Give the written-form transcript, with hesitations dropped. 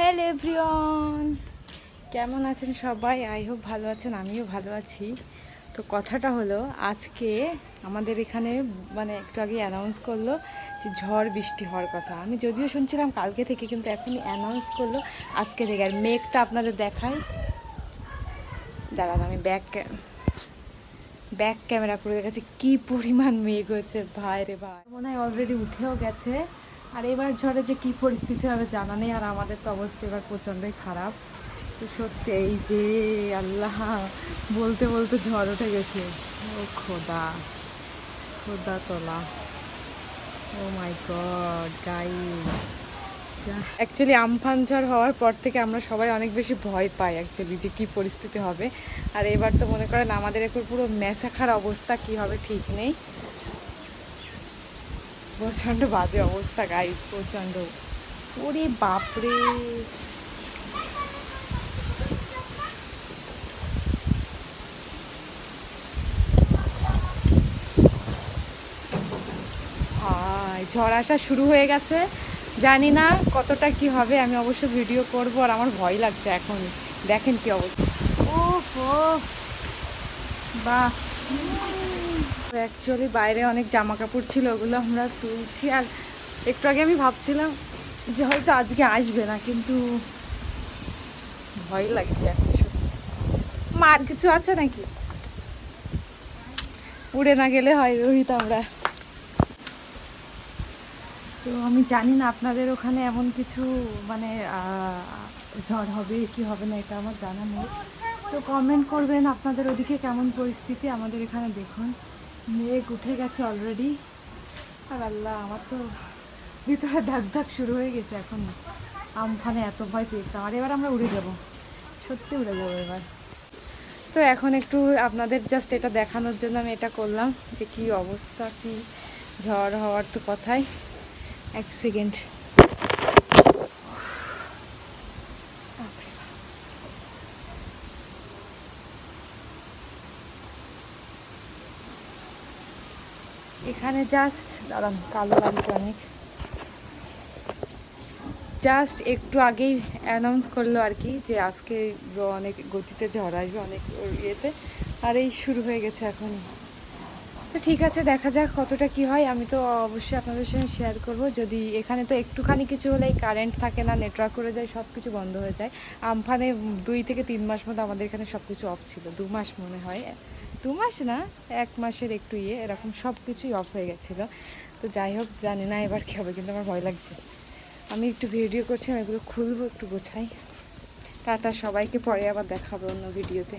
Hello everyone, কেমন আছেন সবাই? আই হোপ ভালো আছেন, আমিও ভালো আছি। তো কথাটা হলো, আজকে আমাদের এখানে মানে একটু আগে অ্যানাউন্স করলো যে ঝড় বৃষ্টি হওয়ার কথা। আমি যদিও শুনছিলাম কালকে থেকে, কিন্তু এখনই অ্যানাউন্স করলো আজকে থেকে। আর মেঘটা আপনাদের দেখাই, দাঁড়ান আমি ব্যাক ক্যামেরা করে গেছে, কি পরিমাণ মেঘ হচ্ছে ভাই রে ভাই, মনে হয় অলরেডি উঠেও গেছে। আর এবার ঝড়ে যে কি পরিস্থিতি হবে জানা নেই। আর আমাদের তো অবস্থা এবার প্রচণ্ডই খারাপ। তো সত্যি এই যে আল্লাহ, বলতে বলতে ঝড় উঠে গেছে। ও খোদা, খোদা তোলা, ও মাই গড গাইস। অ্যাকচুয়ালি আমফান ঝড় হওয়ার পর থেকে আমরা সবাই অনেক বেশি ভয় পাই অ্যাকচুয়ালি, যে কী পরিস্থিতি হবে। আর এবার তো মনে করেন আমাদের এখন পুরো মেসাখার অবস্থা, কি হবে ঠিক নেই। প্রচণ্ড বাজে অবস্থা গাইস, প্রচণ্ড। ওরে বাপরে, ঝড় আসা শুরু হয়ে গেছে। জানি না কতটা কি হবে, আমি অবশ্য ভিডিও করব। আর আমার ভয় লাগছে এখন, দেখেন কি অবস্থা। ও বাহ, অ্যাকচুয়ালি বাইরে অনেক জামা কাপড় ছিল, ওগুলো আমরা তুলছি। আর একটু আগে আমি ভাবছিলাম যে হয়তো আজকে আসবে না, কিন্তু ভয় লাগছে এখন। মার কিছু আছে নাকি? উড়ে না গেলে হয় রোহিত আমরা। তো আমি জানি না আপনাদের ওখানে এমন কিছু মানে ঝড় হবে কি হবে না, এটা আমার জানা নেই। তো কমেন্ট করবেন আপনাদের ওদিকে কেমন পরিস্থিতি। আমাদের এখানে দেখুন মেঘ উঠে গেছে অলরেডি। আর আল্লাহ, আমার তো ভিতরে ধাক ধাক শুরু হয়ে গেছে এখন। আমফানে এত ভয় পেয়েছিলাম। আর এবার আমরা উড়ে যাব, সত্যি উড়ে যাবো এবার। তো এখন একটু আপনাদের জাস্ট এটা দেখানোর জন্য আমি এটা করলাম, যে কি অবস্থা, কি ঝড় হওয়ার তো কথাই। এক সেকেন্ড, এখানে জাস্ট দাঁড়ান, কালো লাগছে অনেক। জাস্ট একটু আগেই অ্যানাউন্স করলো আর কি, যে আজকে অনেক গতিতে ঝড় আসবে, অনেক ইয়েতে। আর এই শুরু হয়ে গেছে এখন। তো ঠিক আছে, দেখা যাক কতটা কি হয়। আমি তো অবশ্যই আপনাদের সঙ্গে শেয়ার করব। যদি এখানে তো একটুখানি কিছু হলেই কারেন্ট থাকে না, নেটওয়ার্ক করে যায়, সব কিছু বন্ধ হয়ে যায়। আমফানে 2 থেকে 3 মাস মতো আমাদের এখানে সব কিছু অফ ছিল। 2 মাস মনে হয়, 2 মাস না, 1 মাসের একটু এরকম সব কিছুই অফ হয়ে গেছিলো। তো যাই হোক, জানি না এবার কী হবে, কিন্তু আমার ভয় লাগছে। আমি একটু ভিডিও করছি, আমি এগুলো খুলবো, একটু গোছাই। টাটা সবাইকে, পরে আবার দেখাবো অন্য ভিডিওতে।